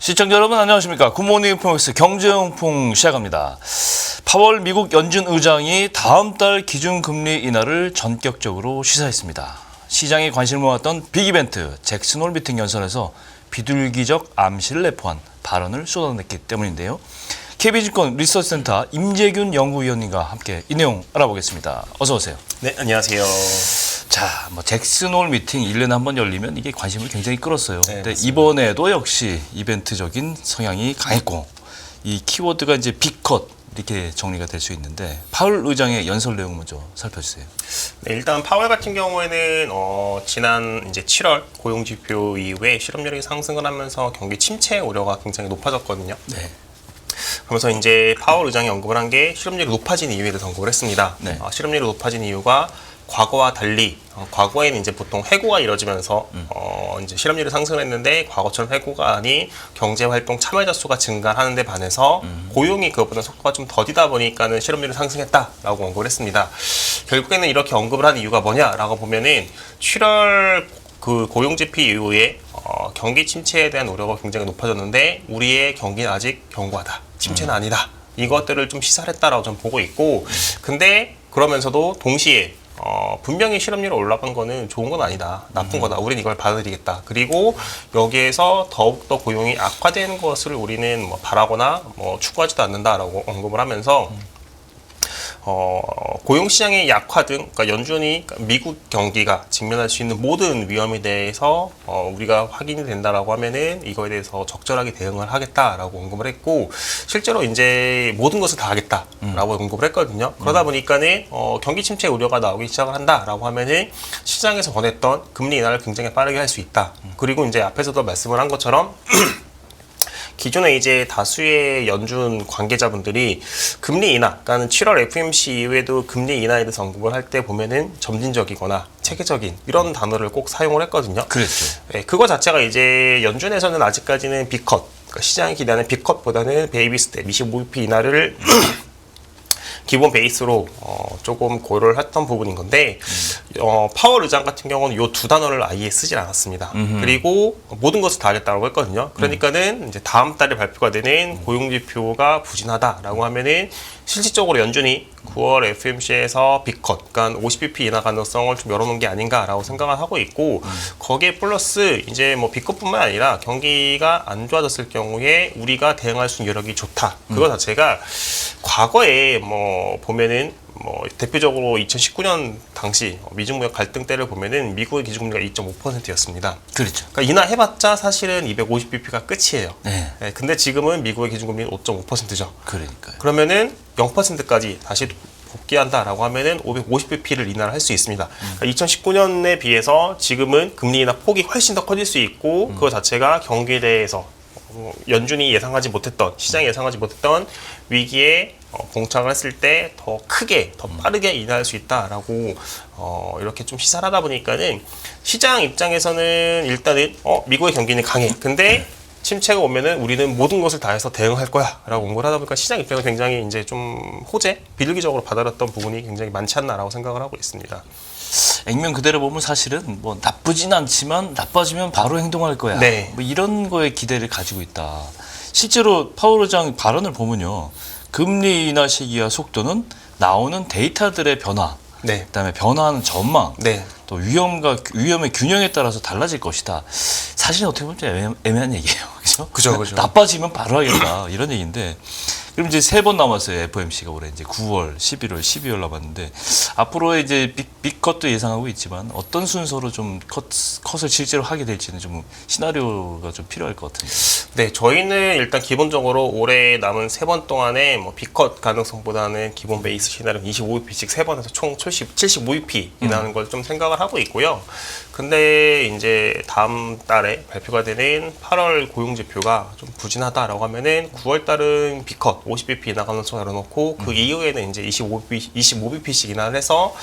시청자 여러분 안녕하십니까. 굿모닝 포엑스 경제용풍 시작합니다. 파월 미국 연준 의장이 다음 달 기준금리 인하를 전격적으로 시사했습니다. 시장이 관심을 모았던 빅이벤트 잭슨홀 미팅 연설에서 비둘기적 암시를 내포한 발언을 쏟아냈기 때문인데요. KB증권 리서치센터 임재균 연구위원님과 함께 이 내용 알아보겠습니다. 어서 오세요. 네, 안녕하세요. 자, 잭슨홀 미팅 1년에 한 번 열리면 이게 관심을 굉장히 끌었어요. 네, 근데 맞습니다. 이번에도 역시 이벤트적인 성향이 강했고 이 키워드가 이제 빅컷 이렇게 정리가 될 수 있는데 파월 의장의 연설 내용 먼저 살펴주세요. 네, 일단 파월 같은 경우에는 지난 이제 7월 고용 지표 이후에 실업률이 상승을 하면서 경기 침체 우려가 굉장히 높아졌거든요. 네. 그러면서 이제 파월 의장이 언급을 한 게 실업률이 높아진 이유에 대해서 언급을 했습니다. 네. 실업률이 높아진 이유가 과거와 달리 과거에는 이제 보통 해고가 이뤄지면서 이제 실업률이 상승했는데 과거처럼 해고가 아닌 경제 활동 참여자 수가 증가하는 데 반해서 고용이 그것보다 속도가 좀 더디다 보니까는 실업률이 상승했다라고 언급을 했습니다. 결국에는 이렇게 언급을 한 이유가 뭐냐라고 보면은 7월 그 고용 지표 이후에 경기 침체에 대한 우려가 굉장히 높아졌는데 우리의 경기는 아직 견고하다. 침체는 아니다. 이것들을 좀 시사를 했다라고 저는 보고 있고 근데 그러면서도 동시에 분명히 실업률이 올라간 거는 좋은 건 아니다. 나쁜 거다. 우리는 이걸 받아들이겠다. 그리고 여기에서 더욱더 고용이 악화되는 것을 우리는 바라거나 추구하지도 않는다라고 언급을 하면서 고용시장의 약화 등, 그러니까 연준이 미국 경기가 직면할 수 있는 모든 위험에 대해서 우리가 확인이 된다라고 하면은 이거에 대해서 적절하게 대응을 하겠다라고 언급을 했고 실제로 이제 모든 것을 다 하겠다라고 언급을 했거든요. 그러다 보니까는 경기 침체 우려가 나오기 시작을 한다라고 하면은 시장에서 원했던 금리 인하를 굉장히 빠르게 할 수 있다. 그리고 이제 앞에서도 말씀을 한 것처럼. 기존에 이제 다수의 연준 관계자분들이 금리 인하, 그러니까 7월 FOMC 이후에도 금리 인하에 대해서 언급을 할 때 보면은 점진적이거나 체계적인 이런 단어를 꼭 사용을 했거든요. 그랬죠. 네, 그거 자체가 이제 연준에서는 아직까지는 빅컷, 그러니까 시장이 기대하는 빅컷보다는 베이비 스텝 25bp 인하를 기본 베이스로 조금 고려를 했던 부분인 건데 파월 의장 같은 경우는 이 두 단어를 아예 쓰질 않았습니다. 그리고 모든 것을 다 하겠다고 했거든요. 그러니까는 이제 다음 달에 발표가 되는 고용 지표가 부진하다라고 하면은 실질적으로 연준이 9월 FOMC에서 빅컷, 그러니까 50bp 인하 가능성을 좀 열어놓은 게 아닌가라고 생각을 하고 있고 거기에 플러스 이제 빅컷뿐만 아니라 경기가 안 좋아졌을 경우에 우리가 대응할 수 있는 여력이 좋다. 그거 자체가 과거에 보면은 대표적으로 2019년 당시 미중 무역 갈등 때를 보면은 미국의 기준금리가 2.5%였습니다. 그렇죠. 그러니까 인하해봤자 사실은 250bp가 끝이에요. 네. 네, 근데 지금은 미국의 기준금리는 5.5%죠. 그러니까요. 그러면은 0%까지 다시 복귀한다라고 하면은 550bp를 인하를 할 수 있습니다. 그러니까 2019년에 비해서 지금은 금리 인하 폭이 훨씬 더 커질 수 있고 그거 자체가 경기에 대해서 연준이 예상하지 못했던 시장이 예상하지 못했던 위기에 봉착을 했을 때 더 크게 더 빠르게 인하할 수 있다라고 이렇게 좀 시사를 하다 보니까는 시장 입장에서는 일단은 미국의 경기는 강해. 근데 침체가 오면은 우리는 모든 것을 다해서 대응할 거야라고 언급을 하다 보니까 시장 입장은 굉장히 이제 좀 비둘기적으로 받아들였던 부분이 굉장히 많지 않나라고 생각을 하고 있습니다. 액면 그대로 보면 사실은 나쁘진 않지만 나빠지면 바로 행동할 거야. 네. 이런 거에 기대를 가지고 있다. 실제로 파월 의장 발언을 보면요. 금리 인하 시기와 속도는 나오는 데이터들의 변화, 네. 그다음에 변화하는 전망, 네. 또 위험의 균형에 따라서 달라질 것이다. 사실 어떻게 보면 좀 애매한 얘기예요. 그죠? 그죠. 나빠지면 바로 하겠다. 이런 얘기인데. 그럼 이제 3번 남았어요. FOMC가 올해 이제 9월, 11월, 12월 남았는데 앞으로 이제 빅컷도 예상하고 있지만 어떤 순서로 좀 컷을 실제로 하게 될지는 좀 시나리오가 좀 필요할 것 같은데. 네, 저희는 일단 기본적으로 올해 남은 3번 동안에 빅컷 가능성보다는 기본 베이스 시나리오 25bp씩 3번에서 총 75bp 이라는 걸 좀 생각을 하고 있고요. 근데 이제 다음 달에 발표가 되는 8월 고용 지표가 좀 부진하다라고 하면은 9월 달은 빅컷 50bp 인하 가능성을 열어놓고 그 이후에는 이제 25bp씩 인하를 해서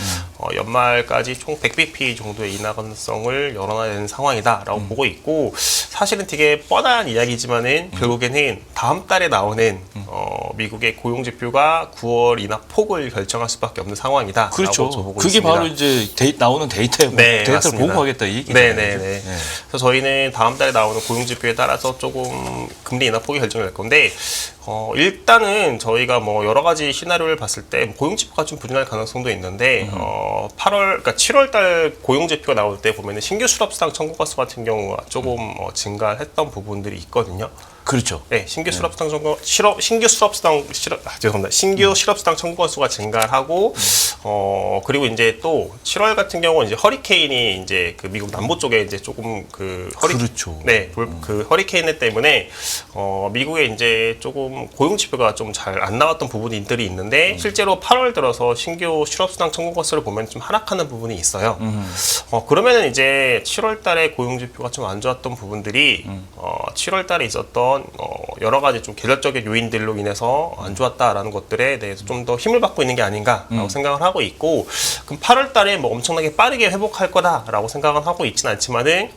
연말까지 총 100bp 정도의 인하 가능성을 열어놔야 되는 상황이다라고 보고 있고 사실은 되게 뻔한 이야기지만은 결국에는 다음 달에 나오는 미국의 고용 지표가 9월 인하 폭을 결정할 수밖에 없는 상황이다. 그렇죠. 보고 그게 있습니다. 바로 이제 나오는 데이터를 맞습니다. 보고 가겠다 이 얘기잖아요. 네네네. 그래서 저희는 다음 달에 나오는 고용 지표에 따라서 조금 금리 인하 폭이 결정될 건데 일단은 저희가 뭐 여러 가지 시나리오를 봤을 때 고용 지표가 좀 부진할 가능성도 있는데 7월 달 고용 지표가 나올 때 보면은 신규 실업수당 청구 건수 같은 경우가 조금 증가했던 부분들이 있거든요. 그렇죠. 네, 신규 실업수당 청구 건수가 증가하고 그리고 이제 또 7월 같은 경우는 이제 허리케인이 이제 그 미국 남부 쪽에 이제 조금 그렇죠. 네, 그 허리케인 때문에 미국에 이제 조금 고용 지표가 좀 잘 안 나왔던 부분들이 있는데 실제로 8월 들어서 신규 실업수당 청구 건수를 보면 좀 하락하는 부분이 있어요. 그러면은 이제 7월 달에 고용 지표가 좀 안 좋았던 부분들이 7월 달에 있었던 여러 가지 좀 계절적인 요인들로 인해서 안 좋았다라는 것들에 대해서 좀 더 힘을 받고 있는 게 아닌가라고 생각을 하고 있고, 그럼 8월 달에 뭐 엄청나게 빠르게 회복할 거다라고 생각은 하고 있지는 않지만은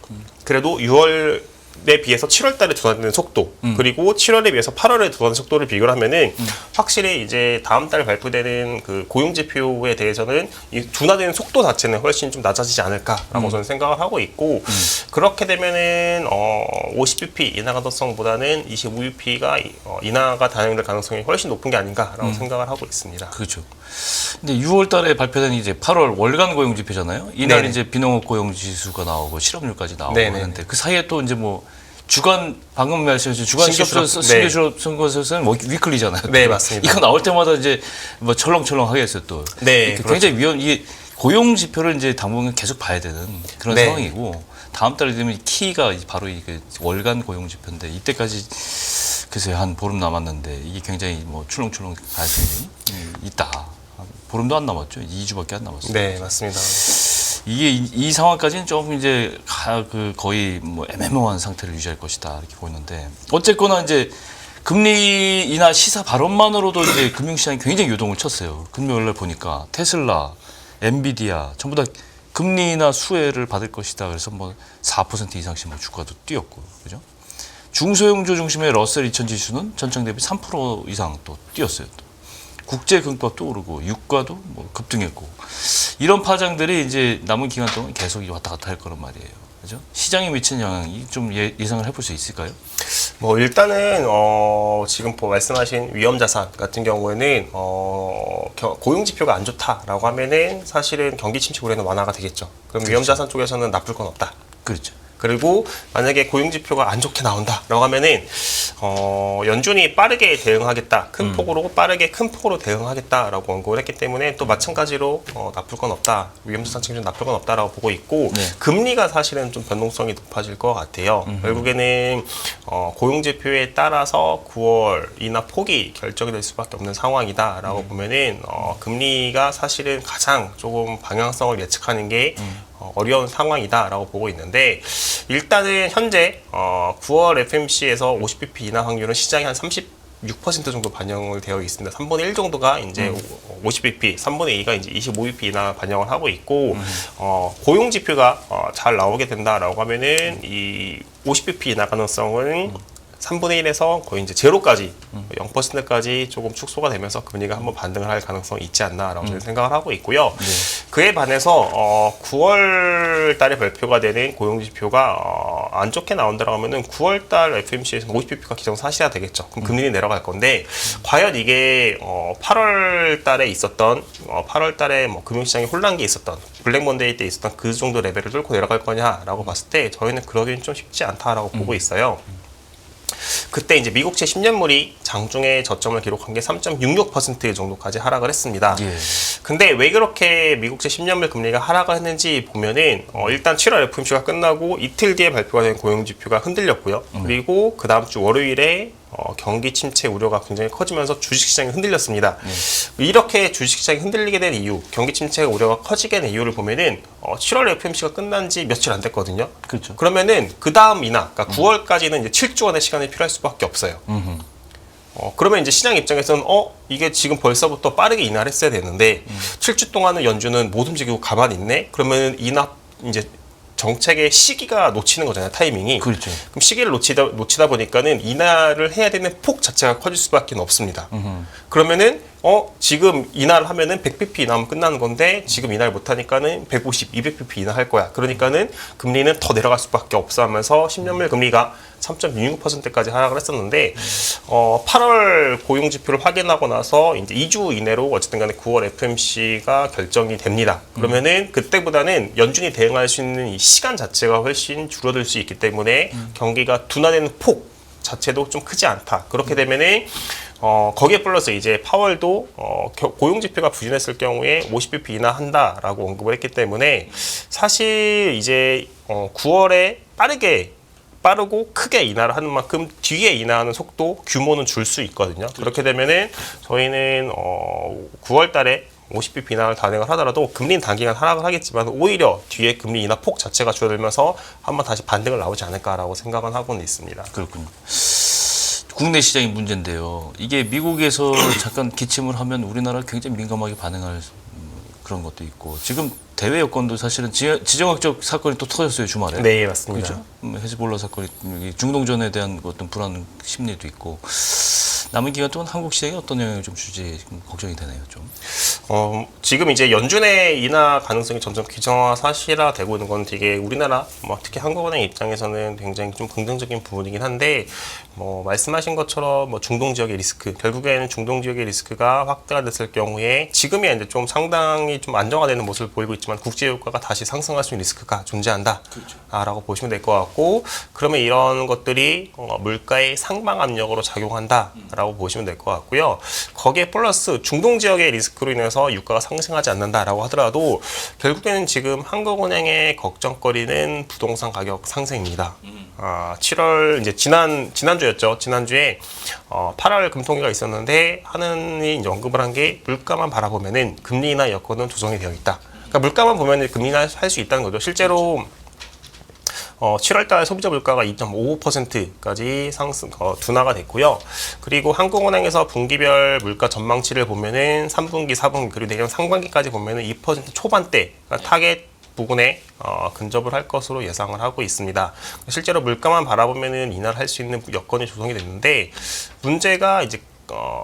그래도 6월에 비해서 7월 달에 둔화되는 속도, 그리고 7월에 비해서 8월에 둔화되는 속도를 비교를 하면은 확실히 이제 다음 달 발표되는 그 고용 지표에 대해서는 이 둔화되는 속도 자체는 훨씬 좀 낮아지지 않을까라고 저는 생각을 하고 있고, 그렇게 되면은 50bp 인하 가능성보다는 25bp가 인하가 단행될 가능성이 훨씬 높은 게 아닌가라고 생각을 하고 있습니다. 그렇죠. 근데 6월 달에 발표된 이제 8월 월간 고용 지표잖아요. 이날 네네. 이제 비농업 고용 지수가 나오고 실업률까지 나오고 네네. 하는데 그 사이에 또 이제 뭐 주간 방금 말씀하신 주간 신규 신규 실업 선거에서는 뭐 위클리잖아요. 네, 맞습니다. 이거 나올 때마다 이제 뭐 철렁철렁 하겠어요 또. 네, 굉장히 이게 고용 지표를 이제 당분간 계속 봐야 되는 그런 네. 상황이고, 다음 달에 되면 키가 바로 이 월간 고용 지표인데 이때까지 글쎄 한 보름 남았는데 이게 굉장히 뭐 출렁출렁 가능성이 있다. 보름도 안 남았죠. 2주밖에 안 남았어요. 네, 맞습니다. 이게 이 상황까지는 조금 이제 거의 뭐 애매모호한 상태를 유지할 것이다 이렇게 보이는데, 어쨌거나 이제 금리 인하 시사 발언만으로도 이제 금융시장이 굉장히 요동을 쳤어요. 금요일 날 보니까 테슬라, 엔비디아 전부 다 금리 인하 수혜를 받을 것이다. 그래서 뭐 4% 이상씩 뭐 주가도 뛰었고, 그죠? 중소형주 중심의 러셀 2000 지수는 전장 대비 3% 이상 또 뛰었어요. 또. 국제금값도 오르고 유가도 뭐 급등했고, 이런 파장들이 이제 남은 기간 동안 계속 왔다 갔다 할 거란 말이에요. 그죠? 시장에 미치는 영향이 좀 예상을 해볼 수 있을까요? 뭐 일단은 지금 말씀하신 위험 자산 같은 경우에는 고용 지표가 안 좋다라고 하면은 사실은 경기 침체 우려는 완화가 되겠죠. 그럼 위험 자산 쪽에서는 나쁠 건 없다. 그렇죠. 그리고 만약에 고용 지표가 안 좋게 나온다라고 하면은 연준이 빠르게 대응하겠다, 큰 폭으로 대응하겠다라고 권고를 했기 때문에 또 마찬가지로 나쁠 건 없다, 위험자산 측면 나쁠 건 없다라고 보고 있고, 네. 금리가 사실은 좀 변동성이 높아질 것 같아요. 결국에는 고용 지표에 따라서 9월 인하 폭이 결정이 될 수밖에 없는 상황이다라고 보면은 금리가 사실은 가장 조금 방향성을 예측하는 게 어려운 상황이다라고 보고 있는데, 일단은 현재 9월 FMC에서 50bp 인하 확률은 시장이 한 36% 정도 반영을 되어 있습니다. 3분의 1 정도가 이제 50bp, 3분의 2가 이제 25bp 인하 반영을 하고 있고, 고용 지표가 잘 나오게 된다라고 하면은 이 50bp 인하 가능성은 3분의 1에서 거의 이제 제로까지 0%까지 조금 축소가 되면서 금리가 한번 반등을 할 가능성이 있지 않나라고 저는 생각을 하고 있고요. 네. 그에 반해서 9월 달에 발표가 되는 고용 지표가 안 좋게 나온다고 하면은 9월 달 FMC에서 50bp가 기정사실화 되겠죠. 그럼 금리는 내려갈 건데, 과연 이게 8월 달에 있었던 8월 달에 뭐 금융시장에 혼란기 있었던 블랙 먼데이 때 있었던 그 정도 레벨을 뚫고 내려갈 거냐라고 봤을 때 저희는 그러기는 좀 쉽지 않다라고 보고 있어요. 그때 이제 미국채 10년물이 장중에 저점을 기록한 게 3.66% 정도까지 하락을 했습니다. 예. 근데 왜 그렇게 미국채 10년물 금리가 하락을 했는지 보면은 일단 7월 FOMC가 끝나고 이틀 뒤에 발표가 된 고용지표가 흔들렸고요. 그리고 그 다음 주 월요일에 경기 침체 우려가 굉장히 커지면서 주식시장이 흔들렸습니다. 이렇게 주식시장이 흔들리게 된 이유, 경기 침체 우려가 커지게 된 이유를 보면은 7월 FOMC가 끝난 지 며칠 안 됐거든요. 그렇죠. 그러면은 그 다음 인하, 그러니까 9월까지는 이제 7주 원의 시간이 필요할 수밖에 없어요. 그러면 이제 시장 입장에서는 이게 지금 벌써부터 빠르게 인하를 했어야 되는데 7주 동안은 연준은 못 움직이고 가만히 있네. 그러면 인하 이제 정책의 시기가 놓치는 거잖아요. 타이밍이. 그렇죠. 그럼 시기를 놓치다 보니까는 인하를 해야 되는 폭 자체가 커질 수밖에 없습니다. 그러면은 지금 인하를 하면은 100bp 인하하면 끝나는 건데 지금 인하를 못 하니까는 150, 200bp 인하할 거야. 그러니까는 금리는 더 내려갈 수밖에 없어 하면서 10년물 금리가 3.66%까지 하락을 했었는데 8월 고용 지표를 확인하고 나서 이제 2주 이내로 어쨌든 간에 9월 FMC가 결정이 됩니다. 그러면은 그때보다는 연준이 대응할 수 있는 이 시간 자체가 훨씬 줄어들 수 있기 때문에 경기가 둔화되는 폭 자체도 좀 크지 않다. 그렇게 되면은 거기에 플러스 이제 파월도 고용 지표가 부진했을 경우에 50bp 인하한다라고 언급을 했기 때문에 사실 이제 9월에 빠르고 크게 인하를 하는 만큼 뒤에 인하하는 속도 규모는 줄 수 있거든요. 그렇게 되면은 저희는 9월 달에 50bp 인하를 단행을 하더라도 금리는 단기간 하락을 하겠지만 오히려 뒤에 금리 인하 폭 자체가 줄어들면서 한번 다시 반등을 나오지 않을까라고 생각은 하고는 있습니다. 그렇군요. 국내 시장이 문제인데요. 이게 미국에서 잠깐 기침을 하면 우리나라 굉장히 민감하게 반응할 그런 것도 있고 지금 대외 여건도 사실은 지정학적 사건이 또 터졌어요 주말에. 네, 맞습니다. 그렇죠? 헤즈볼라 사건이 중동전에 대한 어떤 불안 심리도 있고 남은 기간 동안 한국 시장에 어떤 영향을 좀 줄지 걱정이 되네요 좀. 지금 이제 연준의 인하 가능성이 점점 기정사실화되고 있는 건 되게 우리나라 특히 한국은행 입장에서는 굉장히 좀 긍정적인 부분이긴 한데 말씀하신 것처럼 중동 지역의 리스크 결국에는 중동 지역의 리스크가 확대가 됐을 경우에 지금이 이제 좀 상당히 좀 안정화되는 모습을 보이고 있지만 국제 유가가 다시 상승할 수 있는 리스크가 존재한다라고 그렇죠. 보시면 될 것 같고 그러면 이런 것들이 물가의 상방 압력으로 작용한다라고 보시면 될 것 같고요. 거기에 플러스 중동 지역의 리스크로 인해서 유가가 상승하지 않는다라고 하더라도 결국에는 지금 한국은행의 걱정거리는 부동산 가격 상승입니다. 7월 이제 지난주였죠. 지난주에 8월 금통위가 있었는데 하는이 이제 언급을 한 게 물가만 바라보면은 금리 인하 여건은 조성이 되어 있다. 그러니까 물가만 보면 금리 인하 할 수 있다는 거죠. 실제로 7월달 소비자 물가가 2.55%까지 둔화가 됐고요. 그리고 한국은행에서 분기별 물가 전망치를 보면은 3분기, 4분기 그리고 내년 상반기까지 보면은 2% 초반대 그러니까 타겟 부분에 근접을 할 것으로 예상을 하고 있습니다. 실제로 물가만 바라보면은 인하를 할 수 있는 여건이 조성이 됐는데 문제가 이제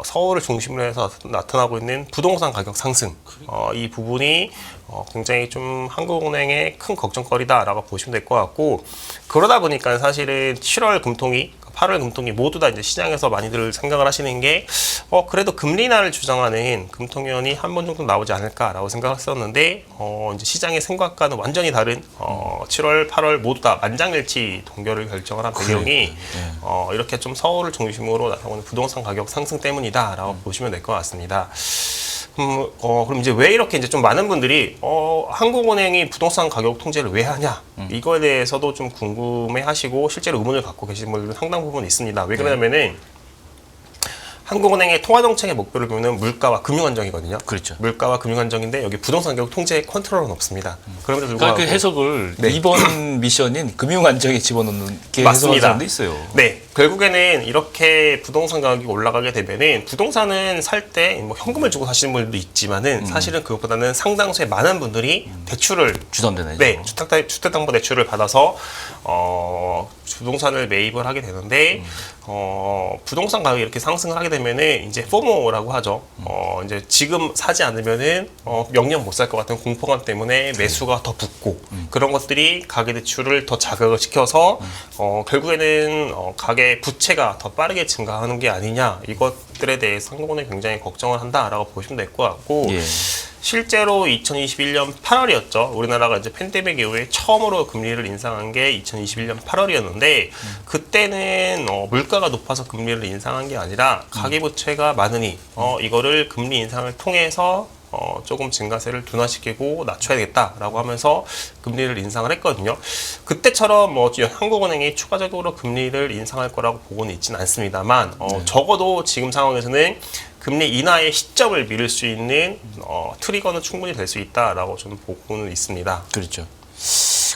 서울을 중심으로 해서 나타나고 있는 부동산 가격 상승 이 부분이 굉장히 좀 한국은행의 큰 걱정거리다라고 보시면 될 것 같고 그러다 보니까 사실은 7월 금통위 8월 금통위 모두 다 이제 시장에서 많이들 생각을 하시는 게 그래도 금리 인하를 주장하는 금통위원이 한 번 정도 나오지 않을까라고 생각했었는데 이제 시장의 생각과는 완전히 다른 7월, 8월 모두 다 만장일치 동결을 결정을 한 배경이 이렇게 좀 서울을 중심으로 나타나는 부동산 가격 상승 때문이다라고 보시면 될 것 같습니다. 그럼 이제 왜 이렇게 이제 좀 많은 분들이 한국은행이 부동산 가격 통제를 왜 하냐 이거에 대해서도 좀 궁금해하시고 실제로 의문을 갖고 계시는 분들도 상당 부분 있습니다. 왜 그러냐면은 한국은행의 통화정책의 목표를 보면 물가와 금융안정이거든요. 그렇죠. 물가와 금융안정인데 여기 부동산 가격 통제 컨트롤은 없습니다. 그럼에도 불구하고 그러니까 그 해석을 네. 이번 미션인 금융안정에 집어넣는 게 해석하는 사람도 있어요. 네, 결국에는 이렇게 부동산 가격이 올라가게 되면은 부동산은 살 때 현금을 주고 사시는 분들도 있지만은 사실은 그것보다는 상당수의 많은 분들이 대출을 주담대네. 네, 주택담보대출을 받아서 부동산을 매입을 하게 되는데 부동산 가격이 이렇게 상승을 하게 되면은 이제 포모라고 하죠. 이제 지금 사지 않으면은 영영 못 살 것 같은 공포감 때문에 매수가 더 붙고 그런 것들이 가계 대출을 더 자극을 시켜서 결국에는 가계 부채가 더 빠르게 증가하는 게 아니냐 이것들에 대해서 한국은행이 굉장히 걱정을 한다라고 보시면 될 것 같고. 예. 실제로 2021년 8월이었죠. 우리나라가 이제 팬데믹 이후에 처음으로 금리를 인상한 게 2021년 8월이었는데 그때는 물가가 높아서 금리를 인상한 게 아니라 가계부채가 많으니 이거를 금리 인상을 통해서 조금 증가세를 둔화시키고 낮춰야겠다라고 하면서 금리를 인상을 했거든요. 그때처럼 한국은행이 추가적으로 금리를 인상할 거라고 보고는 있지는 않습니다만 적어도 지금 상황에서는 금리 인하의 시점을 미룰 수 있는 트리거는 충분히 될 수 있다라고 저는 보고는 있습니다. 그렇죠.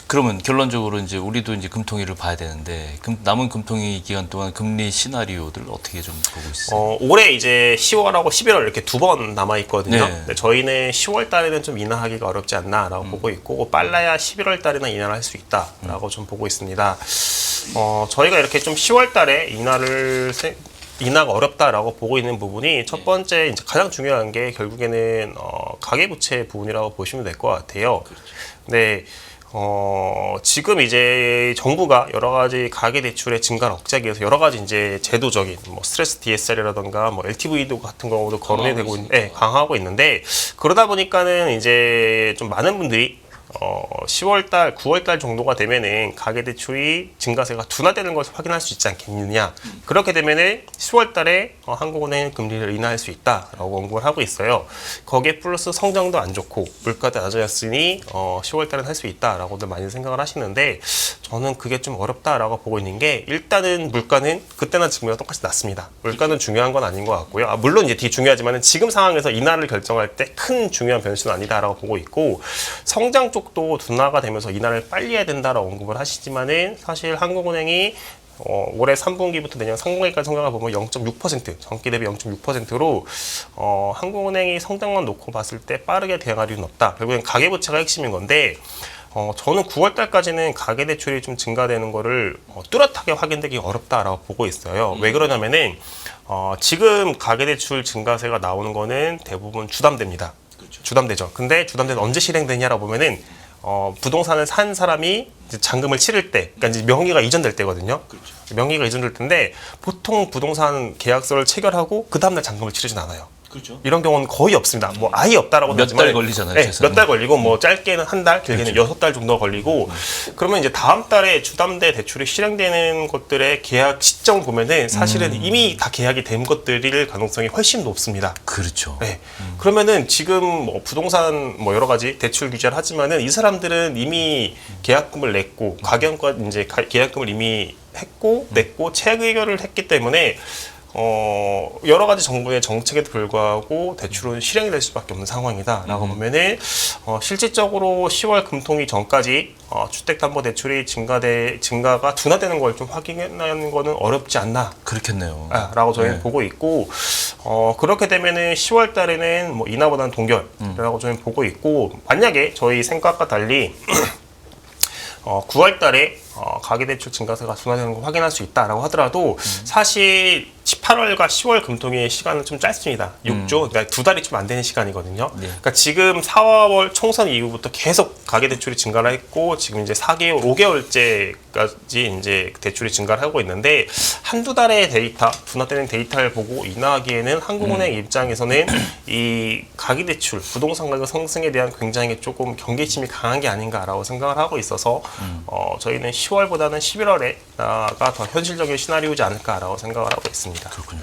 그러면 결론적으로 이제 우리도 이제 금통위를 봐야 되는데 남은 금통위 기간 동안 금리 시나리오들 어떻게 좀 보고 있어요? 올해 이제 10월하고 11월 이렇게 두 번 남아 있거든요. 네. 근데 저희는 10월 달에는 좀 인하하기가 어렵지 않나라고 보고 있고 빨라야 11월 달에는 인하를 할 수 있다라고 좀 보고 있습니다. 저희가 이렇게 좀 10월 달에 인하가 어렵다라고 보고 있는 부분이 첫 번째 이제 가장 중요한 게 결국에는 가계부채 부분이라고 보시면 될 것 같아요. 그렇죠. 네. 지금 이제 정부가 여러 가지 가계대출의 증가를 억제하기 위해서 여러 가지 이제 제도적인 뭐 스트레스 DSR이라던가 뭐 LTV도 같은 경우도 거론이 되고 강화하고 있는데 그러다 보니까는 이제 좀 많은 분들이 10월달, 9월달 정도가 되면은 가계대출이 증가세가 둔화되는 것을 확인할 수 있지 않겠느냐. 그렇게 되면은 10월달에 한국은행 금리를 인하할 수 있다라고 언급을 하고 있어요. 거기에 플러스 성장도 안 좋고 물가도 낮아졌으니 10월달은 할 수 있다라고들 많이 생각을 하시는데 저는 그게 좀 어렵다라고 보고 있는 게 일단은 물가는 그때나 지금이랑 똑같이 낮습니다. 물가는 중요한 건 아닌 것 같고요. 물론 이제 되게 중요하지만은 지금 상황에서 인하를 결정할 때 큰 중요한 변수는 아니다라고 보고 있고 성장 쪽도 둔화가 되면서 인하를 빨리 해야 된다라고 언급을 하시지만은 사실 한국은행이 올해 3분기부터 내년 3분기까지 성장을 보면 0.6%, 전기 대비 0.6%로 한국은행이 성장만 놓고 봤을 때 빠르게 대응할 이유는 없다. 결국엔 가계부채가 핵심인 건데 저는 9월 달까지는 가계대출이 좀 증가되는 거를 뚜렷하게 확인되기 어렵다라고 보고 있어요. 왜 그러냐면은 지금 가계대출 증가세가 나오는 거는 대부분 주담대입니다. 그렇죠. 주담대죠. 근데 주담대는 언제 실행되냐라고 보면은 부동산을 산 사람이 이제 잔금을 치를 때, 그러니까 이제 명의가 이전될 때거든요. 그렇죠. 명의가 이전될 때인데 보통 부동산 계약서를 체결하고 그 다음날 잔금을 치르진 않아요. 그렇죠. 이런 경우는 거의 없습니다. 뭐 아예 없다라고 몇 달 걸리잖아요. 네, 몇 달 걸리고 뭐 짧게는 한 달, 길게는 그렇죠. 6달 정도 걸리고 그러면 이제 다음 달에 주담대 대출이 실행되는 것들의 계약 시점 보면은 사실은 이미 다 계약이 된 것들일 가능성이 훨씬 높습니다. 그렇죠. 네. 그러면은 지금 뭐 부동산 뭐 여러 가지 대출 규제를 하지만은 이 사람들은 이미 계약금을 냈고 가격과 이제 계약금을 이미 했고 냈고 채액 의결을 했기 때문에 여러 가지 정부의 정책에도 불구하고 대출은 실행이 될 수밖에 없는 상황이다라고 보면은 실질적으로 10월 금통위 전까지 주택담보대출이 증가가 둔화되는 걸 좀 확인하는 거는 어렵지 않나. 그렇겠네요. 라고 저희는 보고 있고 그렇게 되면은 10월 달에는 뭐 인하보다는 동결이라고 저희는 보고 있고 만약에 저희 생각과 달리 9월 달에 가계대출 증가세가 둔화되는 걸 확인할 수 있다라고 하더라도 사실 18월과 10월 금통위의 시간은 좀 짧습니다. 6조, 그러니까 두 달이 좀 안 되는 시간이거든요. 네. 그러니까 지금 4월 총선 이후부터 계속 가계대출이 증가를 했고 지금 이제 4개월, 5개월째까지 이제 대출이 증가를 하고 있는데 한두 달의 데이터, 둔화되는 데이터를 보고 인하하기에는 한국은행 입장에서는 이 가계대출, 부동산 가격 상승에 대한 굉장히 조금 경계심이 강한 게 아닌가라고 생각을 하고 있어서 저희는 10월보다는 11월에가 더 현실적인 시나리오지 않을까라고 생각을 하고 있습니다. 그렇군요.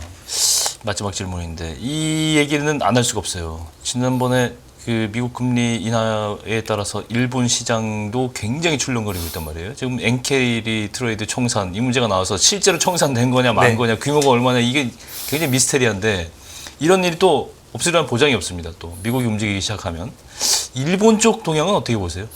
마지막 질문인데 이 얘기는 안 할 수가 없어요. 지난번에 그 미국 금리 인하에 따라서 일본 시장도 굉장히 출렁거리고 있단 말이에요. 지금 엔케리 트레이드 청산 이 문제가 나와서 실제로 청산된 거냐 만 거냐 규모가 얼마나 이게 굉장히 미스테리한데 이런 일이 또 없으리라는 보장이 없습니다. 또 미국이 움직이기 시작하면 일본 쪽 동향은 어떻게 보세요?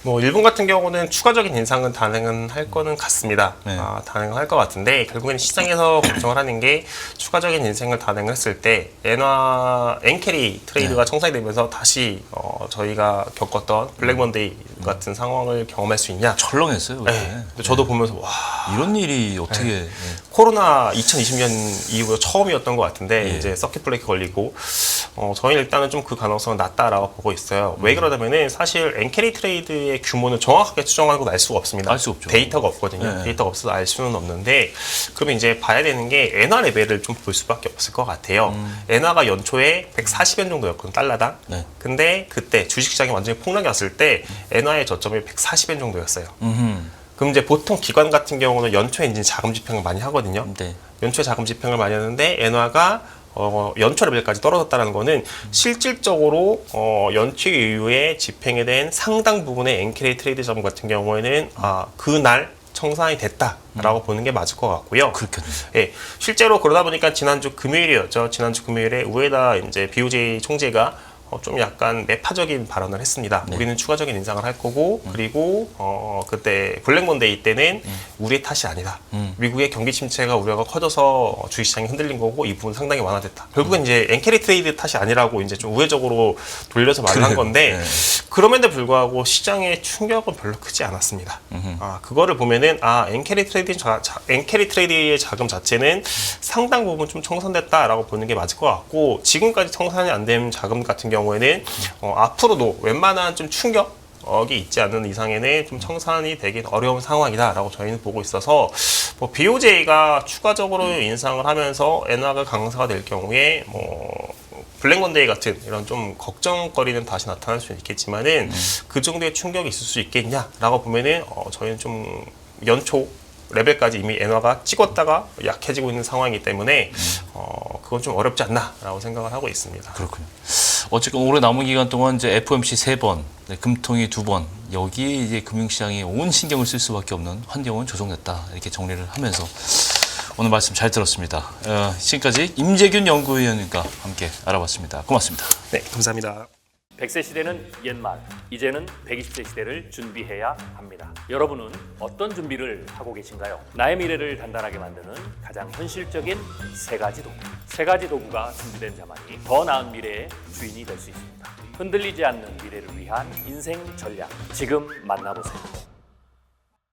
뭐 일본 같은 경우는 추가적인 인상은 단행은 할 거는 같습니다. 네. 단행을 할 것 같은데 결국에는 시장에서 걱정을 하는 게 추가적인 인상을 단행했을 때 엔캐리 트레이드가 청산이 되면서 다시 저희가 겪었던 블랙먼데이 같은 상황을 경험할 수 있냐? 철렁했어요. 그때. 네. 저도 보면서 와 이런 일이 어떻게 코로나 2020년 이후에 처음이었던 것 같은데 예. 이제 서킷 브레이크 걸리고 저희는 일단은 좀 그 가능성은 낮다라고 보고 있어요. 왜 그러냐면은 사실 엔캐리 트레이드의 규모는 정확하게 추정하고 알 수가 없습니다. 알 수 없죠. 데이터가 없거든요. 네. 데이터가 없어서 알 수는 없는데 그러면 이제 봐야 되는 게 엔화 레벨을 좀 볼 수밖에 없을 것 같아요. 엔화가 연초에 140엔 정도였거든요. 달러당. 네. 근데 그때 주식시장이 완전히 폭락이 왔을 때 엔화의 저점이 140엔 정도였어요. 그럼 이제 보통 기관 같은 경우는 연초에 이제 자금 집행을 많이 하거든요. 네. 연초에 자금 집행을 많이 하는데 엔화가 연초 레벨까지 떨어졌다는 거는 실질적으로 연초 이후에 집행에 대한 상당 부분의 엔캐리 트레이드 자금 같은 경우에는 그날 청산이 됐다라고 보는 게 맞을 것 같고요. 그렇겠네요. 예, 실제로 그러다 보니까 지난주 금요일이었죠. 지난주 금요일에 우에다 이제 BOJ 총재가 좀 약간 매파적인 발언을 했습니다. 네. 우리는 추가적인 인상을 할 거고 그리고 그때 블랙먼데이 때는 우리의 탓이 아니다. 미국의 경기 침체가 우려가 커져서 주식시장이 흔들린 거고 이 부분 상당히 완화됐다. 결국엔 이제 엔캐리 트레이드 탓이 아니라고 이제 좀 우회적으로 돌려서 말을 한 건데 네. 그럼에도 불구하고 시장의 충격은 별로 크지 않았습니다. 그거를 보면은 엔캐리 트레이드의 자금 자체는 상당 부분 좀 청산됐다라고 보는 게 맞을 것 같고 지금까지 청산이 안 된 자금 같은 경우에는 앞으로도 웬만한 좀 충격이 있지 않는 이상에는 좀 청산이 되긴 어려운 상황이다라고 저희는 보고 있어서 뭐 BOJ가 추가적으로 인상을 하면서 엔화가 강세가 될 경우에 뭐 블랙먼데이 같은 이런 좀 걱정거리는 다시 나타날 수는 있겠지만은 그 정도의 충격이 있을 수 있겠냐라고 보면은 저희는 좀 연초 레벨까지 이미 엔화가 찍었다가 약해지고 있는 상황이기 때문에 그건 좀 어렵지 않나라고 생각을 하고 있습니다. 그렇군요. 어쨌건 올해 남은 기간 동안 이제 FOMC 3번, 금통위 2번 여기에 이제 금융시장이 온 신경을 쓸 수밖에 없는 환경은 조성됐다 이렇게 정리를 하면서 오늘 말씀 잘 들었습니다. 지금까지 임재균 연구위원님과 함께 알아봤습니다. 고맙습니다. 네, 감사합니다. 100세 시대는 옛말, 이제는 120세 시대를 준비해야 합니다. 여러분은 어떤 준비를 하고 계신가요? 나의 미래를 단단하게 만드는 가장 현실적인 세 가지 도구. 세 가지 도구가 준비된 자만이 더 나은 미래의 주인이 될 수 있습니다. 흔들리지 않는 미래를 위한 인생 전략. 지금 만나보세요.